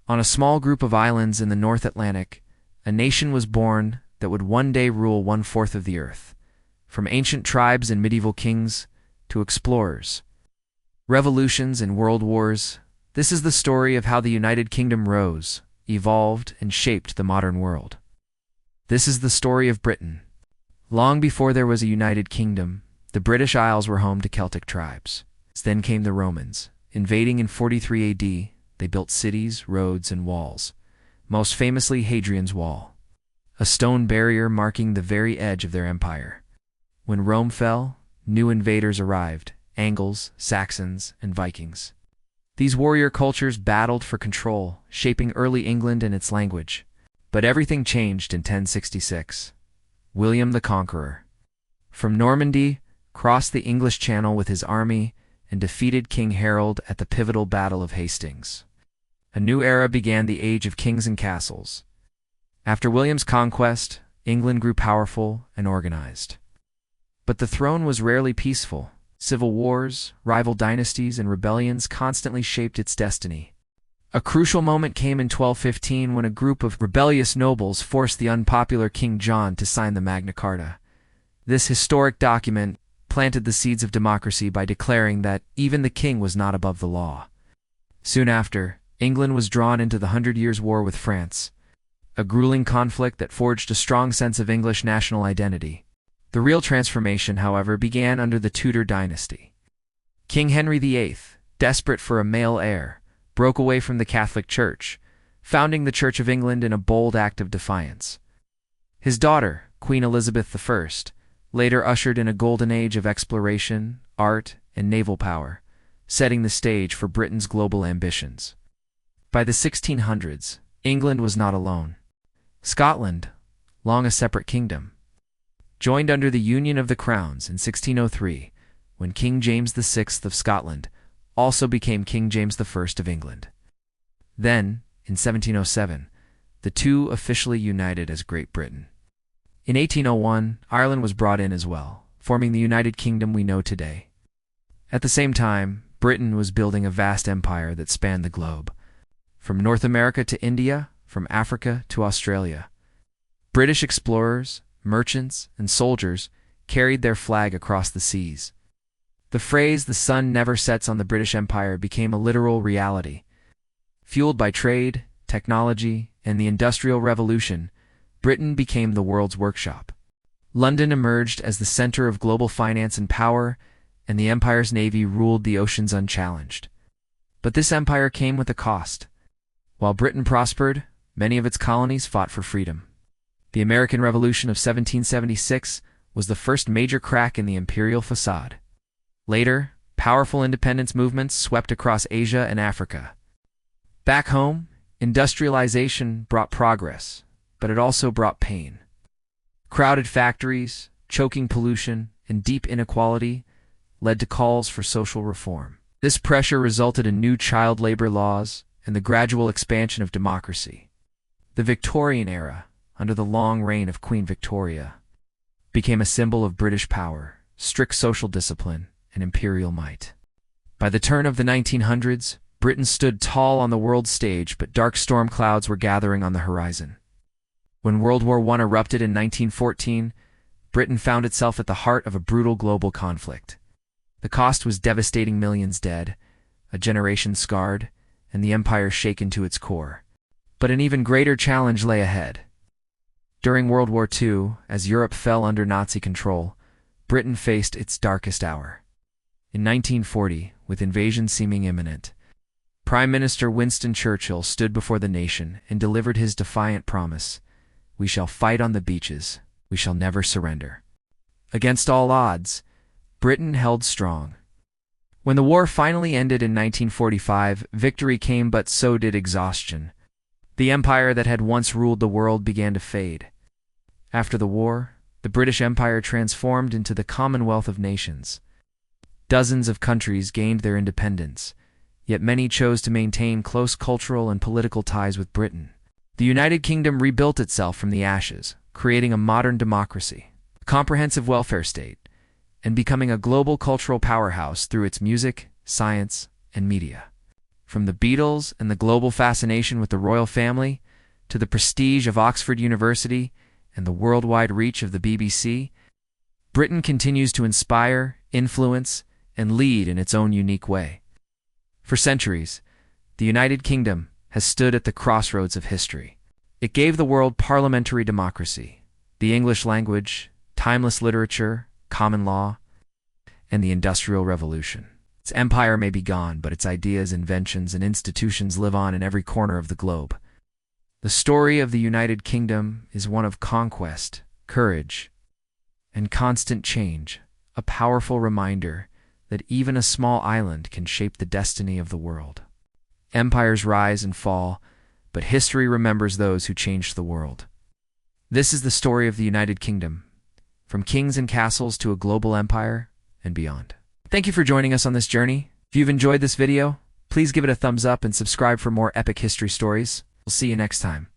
On a small group of islands in the North Atlantic, a nation was born that would one day rule 1/4 of the earth. From ancient tribes and medieval kings to explorers, revolutions and world wars, this is the story of how the United Kingdom rose, evolved, and shaped the modern world. This is the story of Britain. Long before there was a United Kingdom, the British Isles were home to Celtic tribes. Then came the Romans. Invading in 43 AD, they built cities, roads, and walls, most famously Hadrian's Wall, a stone barrier marking the very edge of their empire. When Rome fell, new invaders arrived: Angles, Saxons, and Vikings. These warrior cultures battled for control, shaping early England and its language. But everything changed in 1066. William the Conqueror, from Normandy, crossed the English Channel with his army and defeated King Harold at the pivotal Battle of Hastings. A new era began, the age of kings and castles. After William's conquest, England grew powerful and organized. But the throne was rarely peaceful. Civil wars, rival dynasties, and rebellions constantly shaped its destiny. A crucial moment came in 1215 when a group of rebellious nobles forced the unpopular King John to sign the Magna Carta. This historic document planted the seeds of democracy by declaring that even the king was not above the law. Soon after, England was drawn into the 100 Years' War with France, a grueling conflict that forged a strong sense of English national identity. The real transformation, however, began under the Tudor dynasty. King Henry VIII, desperate for a male heir, broke away from the Catholic Church, founding the Church of England in a bold act of defiance. His daughter, Queen Elizabeth I, later ushered in a golden age of exploration, art, and naval power, setting the stage for Britain's global ambitions. By the 1600s, England was not alone. Scotland, long a separate kingdom, joined under the Union of the Crowns in 1603, when King James VI of Scotland also became King James I of England. Then, in 1707, the two officially united as Great Britain. In 1801, Ireland was brought in as well, forming the United Kingdom we know today. At the same time, Britain was building a vast empire that spanned the globe. From North America to India, from Africa to Australia. British explorers, merchants, and soldiers carried their flag across the seas. The phrase "the sun never sets on the British Empire" became a literal reality. Fueled by trade, technology, and the Industrial Revolution, Britain became the world's workshop. London emerged as the center of global finance and power, and the empire's navy ruled the oceans unchallenged. But this empire came with a cost. While Britain prospered, many of its colonies fought for freedom. The American Revolution of 1776 was the first major crack in the imperial facade. Later, powerful independence movements swept across Asia and Africa. Back home, industrialization brought progress, but it also brought pain. Crowded factories, choking pollution, and deep inequality led to calls for social reform. This pressure resulted in new child labor laws and the gradual expansion of democracy. The Victorian era, under the long reign of Queen Victoria, became a symbol of British power, strict social discipline, and imperial might. By the turn of the 1900s, Britain stood tall on the world stage, but dark storm clouds were gathering on the horizon. When World War I erupted in 1914, Britain found itself at the heart of a brutal global conflict. The cost was devastating: millions dead, a generation scarred, and the empire shaken to its core. But an even greater challenge lay ahead. During World War II, as Europe fell under Nazi control, Britain faced its darkest hour. In 1940, with invasion seeming imminent, Prime Minister Winston Churchill stood before the nation and delivered his defiant promise: "We shall fight on the beaches. We shall never surrender." Against all odds, Britain held strong. When the war finally ended in 1945, victory came, but so did exhaustion. The empire that had once ruled the world began to fade. After the war, the British Empire transformed into the Commonwealth of Nations. Dozens of countries gained their independence, yet many chose to maintain close cultural and political ties with Britain. The United Kingdom rebuilt itself from the ashes, creating a modern democracy, a comprehensive welfare state, and becoming a global cultural powerhouse through its music, science, and media. From the Beatles and the global fascination with the royal family, to the prestige of Oxford University and the worldwide reach of the BBC, Britain continues to inspire, influence, and lead in its own unique way. For centuries, the United Kingdom has stood at the crossroads of history. It gave the world parliamentary democracy, the English language, timeless literature, common law, and the Industrial Revolution. Its empire may be gone, but its ideas, inventions, and institutions live on in every corner of the globe. The story of the United Kingdom is one of conquest, courage, and constant change, a powerful reminder that even a small island can shape the destiny of the world. Empires rise and fall, but history remembers those who changed the world. This is the story of the United Kingdom, from kings and castles to a global empire and beyond. Thank you for joining us on this journey. If you've enjoyed this video, please give it a thumbs up and subscribe for more epic history stories. We'll see you next time.